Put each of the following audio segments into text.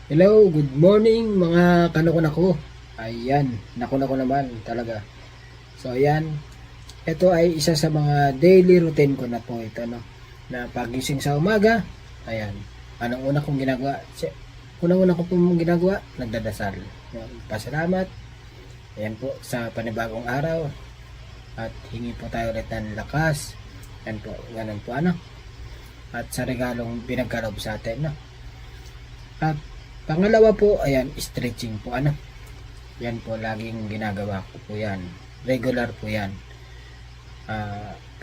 Hello, good morning mga kanako-nako. Ayan, nako-nako naman talaga. So ayan, ito ay isa sa mga daily routine ko na po ito, no? Na pagising sa umaga, ayan, anong una kong ginagawa? Unang-una ko pong ginagawa, nagdadasal. Ayan, pasalamat, ayan po, sa panibagong araw. At hingi po tayo ulit ng lakas. Ayan po, ganun po ano. At sa regalong pinagkaloob sa atin, no? At pangalawa po, ayan, stretching po, ano. Yan po, laging ginagawa ko po yan. Regular po yan.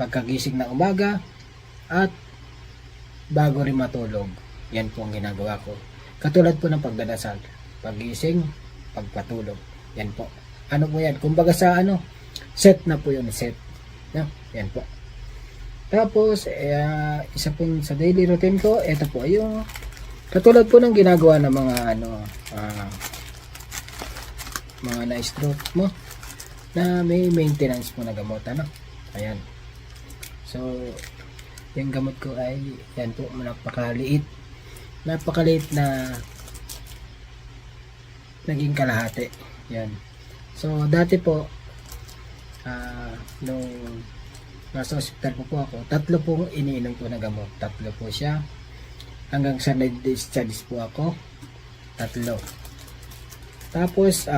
Pagkagising ng umaga at bago rin matulog. Yan po ang ginagawa ko. Katulad po ng pagdadasal. Pagising, pagpatulog. Yan po. Ano po yan? Kumbaga sa ano, set na po yun, set. No? Yan po. Tapos, isa po sa daily routine ko, ito po, yung katulad po ng ginagawa ng mga mga na-stroke mo na may maintenance po na gamot, ano. Ayan. So, yung gamot ko ay yan po, napakaliit na naging kalahati. Yan. So, dati po nung nasa hospital po ako, 3 pong iniinom ko na gamot. 3 po siya. Hanggang sa nag-discharge po ako, 3. Tapos,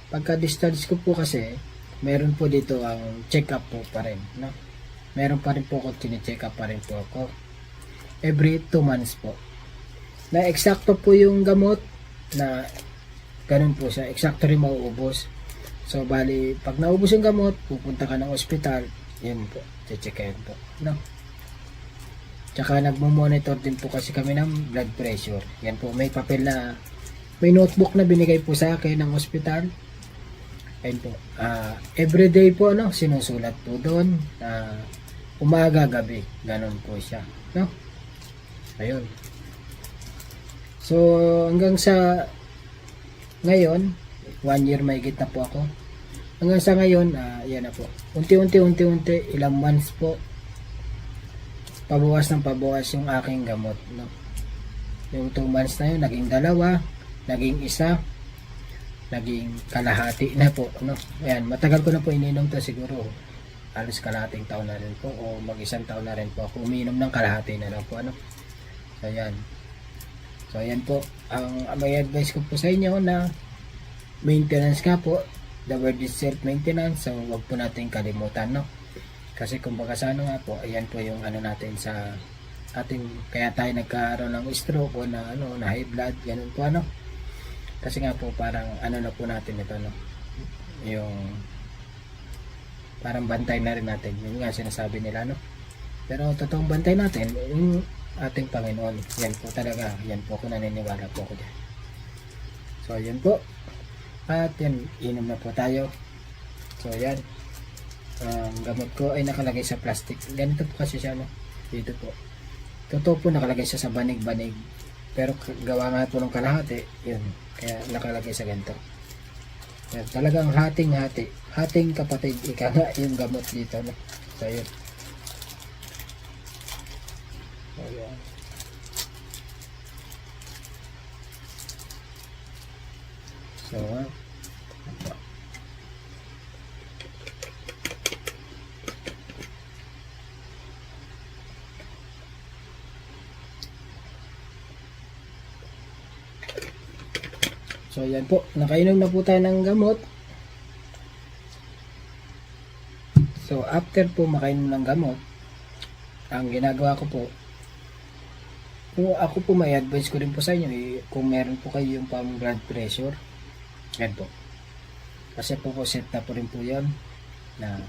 pagka-discharge ko po kasi, meron po dito ang check-up po pa rin, no? Meron pa rin po ako, tine-check up pa rin po ako. Every 2 months po. Na eksakto po yung gamot, na ganun po siya, eksakto rin mauubos. So, bali, pag naubos yung gamot, pupunta ka ng ospital, yun po, check-in po, no? Tsaka nagmo-monitor din po kasi kami ng blood pressure. Yan po, may papel na, may notebook na binigay po sa akin ng hospital. Ayun po, everyday po, no, sinusulat po doon, umaga, gabi, ganun po siya, no? Ayun. So, hanggang sa ngayon, 1 year may na po ako. Hanggang sa ngayon, yan na po. Unti-unti, ilang months po, pabawas ng pabawas yung aking gamot, no? Yung 2 months na yun, naging 2, naging 1, naging kalahati na po, no? Ayan, matagal ko na po ininom to, siguro halos kalahating taon na rin po, o mag-1 taon na rin po ako uminom ng kalahati na lang po, ano? So ayan, po ang may advice ko po sa inyo, na maintenance ka po, the word is self maintenance, so wag po natin kalimutan, no? Kasi kumbaga sa ano nga po, ayan po yung ano natin sa ating, kaya tayo nagkaroon ng stroke o na ano, na high blood, ganun po, ano. Kasi nga po parang ano na po natin ito, no, yung parang bantay na rin natin, yun nga sinasabi nila, no. Pero totoong bantay natin yung ating Panginoon. Yan po talaga, yan po ako naniniwala po ako dyan. So yan po, at yan, inom na po tayo. So yan, ang gamot ko ay nakalagay sa plastic. Ganito po kasi siya, no? Dito po. Totoo po nakalagay siya sa banig-banig. Pero gawa nga po ng kalahati, yun. Kaya nakalagay sa ganito. Yan, talagang hating-hati. Hating kapatid, ika nga yung gamot dito, no? So yun. So yan. So, so yan po, nakainom na po tayo ng gamot. So after po makainom ng gamot, ang ginagawa ko po, kung ako po may advice ko rin po sa inyo, kung meron po kayo yung pang blood pressure, yan po. Kasi po set na po rin po yan, na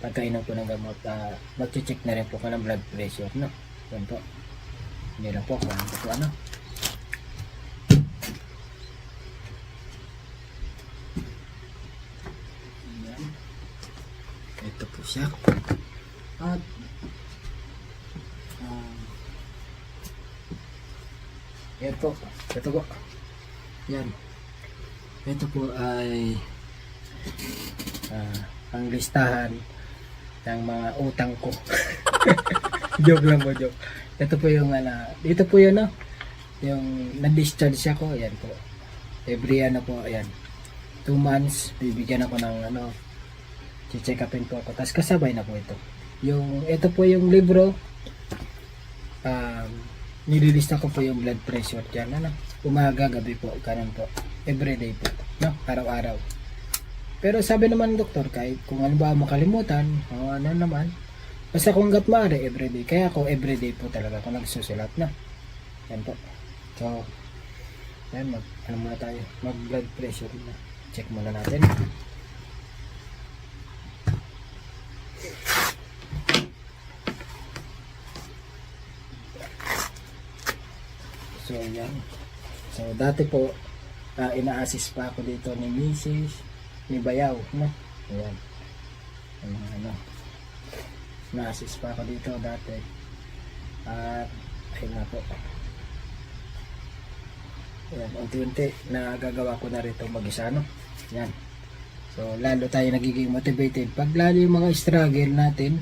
pagkainom po ng gamot, mag-check na rin po ka ng blood pressure, no? Yan po. Hindi lang po kung ano po, ano. Ito po siya. At yan po. Ito po. Yan. Ito po ay ang listahan ng mga utang ko. Joke lang po, joke. Ito po yung dito po yun, no? yung na-discharge ako, ayan po. Every ano po, ayan. 2 months, bibigyan ako ng ano, check upin po ako. Tapos kasabay na po ito. Ito po yung libro, nililista ko po yung blood pressure dyan, ano, umaga, gabi po, ganun po. Everyday po, no? Araw-araw. Pero sabi naman ng doktor, kahit kung ano ba makalimutan, o ano naman, basta kung hanggat maaari, everyday. Kaya ako, everyday po talaga ako nagsusulat na. Yan po. So, yan, ano muna tayo, mag blood pressure na. Check muna natin. So, yan. So, dati po, ina-assist pa ako dito ni Mrs. ni Bayaw, no? Ayan. Ano, na-assist pa ako dito dati. At, ayun nga po. Ayan, unti-unti, nagagawa ko na rito mag-isa, no? Yan. So, lalo tayo nagiging motivated. Pag lalo yung mga struggle natin,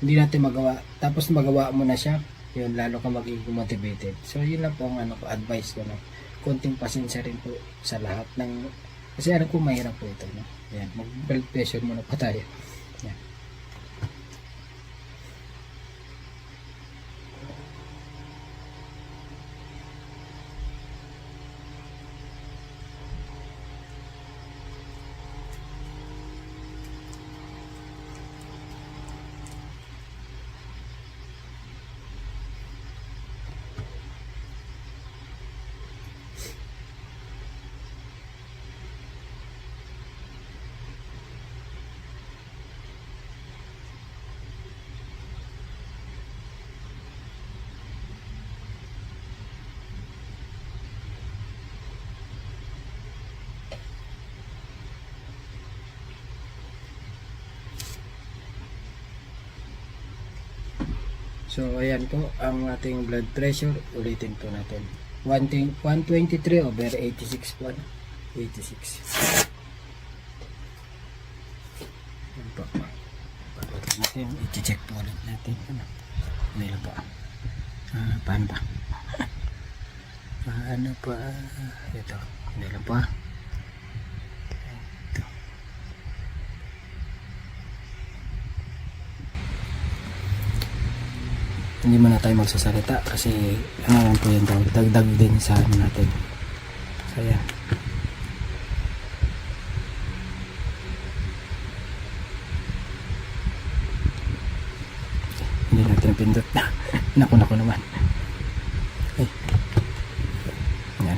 hindi natin magawa. Tapos magawa mo na siya, yun, lalo ka magiging motivated. So, yun lang po ang ano ko, advice ko, no? Konting pasensya rin po sa lahat ng, kasi alam ko mahirap po ito, no? Yan, mag-blood pressure muna po tayo. Yan. So, ayan po ang ating blood pressure. Ulitin po natin. 123 over 86 po. 86. Ayan po. Pagdating natin, i-check po ulit natin. Ano? Ano po? Paano ba? Paano pa? Ito. Ano lang po? Ito. Hindi muna tayo magsasalita kasi ano lang po yun, dagdag din sa ano natin. So yan. Hindi natin pindot na. Naku naman. Ay. Yan.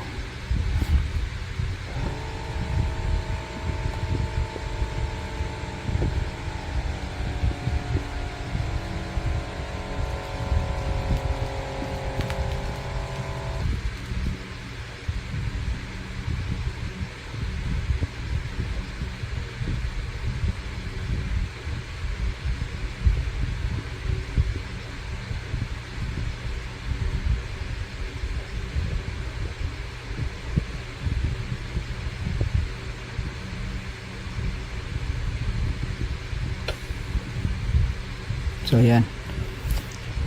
So ayan.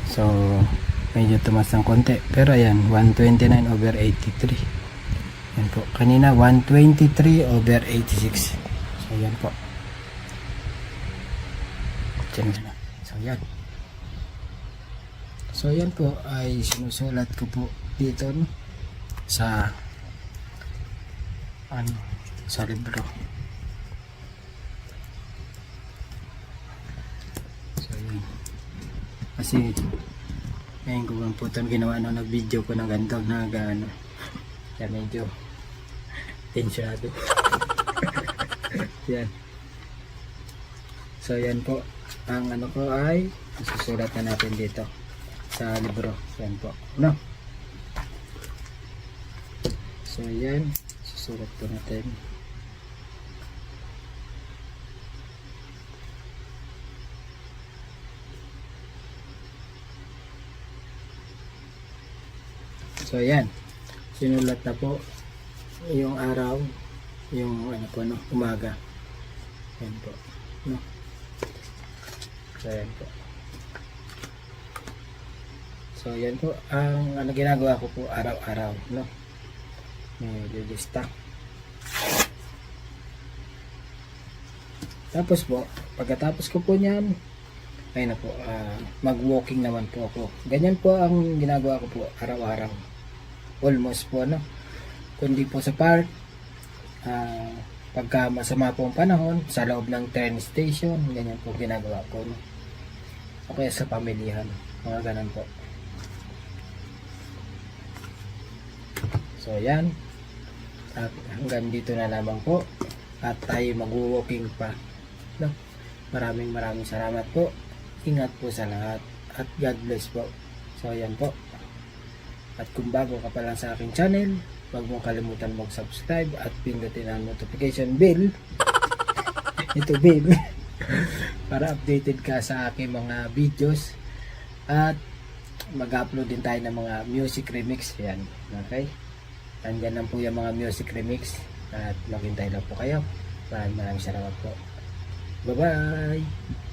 So medyo tumas ng konti. Pero ayan, 129 over 83. Ayan po. Kanina 123 over 86. So ayan po. So ayan. So ayan po ay sinusulat ko po dito, no? Sa sa libro. Kasi ngayon ko lang po itong ginawa nung nag-video ko ng ganito na gano. Kaya medyo tensyado. Yan. So yan po. Ang ano ko ay susulat na natin dito sa libro. Yan po. No? So yan. Susulat po natin. So ayan, sinulat na po yung araw, yung ano po, no, umaga. Ayan po, no. So ayan po. So So yan po ang ginagawa ko po araw-araw, no. Nililista. Tapos po, pagkatapos ko po niyan, ayun na po, mag-walking naman po ako. Ganyan po ang ginagawa ko po araw-araw. Almost po, no. Kundi po sa park, pagka masama po ang panahon, sa loob ng train station, ganyan po ginagawa ko, no. O kaya sa pamilyahan, mga ganun po. So yan, at hanggang dito na lamang po, at tayo mag-walking pa, no. Maraming salamat po. Ingat po sa lahat at God bless po. So ayan po. At kung bago ka pa lang sa aking channel, huwag mong kalimutan mag-subscribe at pindutin ang notification bell. Ito bell. Para updated ka sa aking mga videos. At mag-upload din tayo ng mga music remix. Yan. Okay? Andyan lang po yung mga music remix. At maghintay lang po kayo. Maraming salamat po. Bye-bye!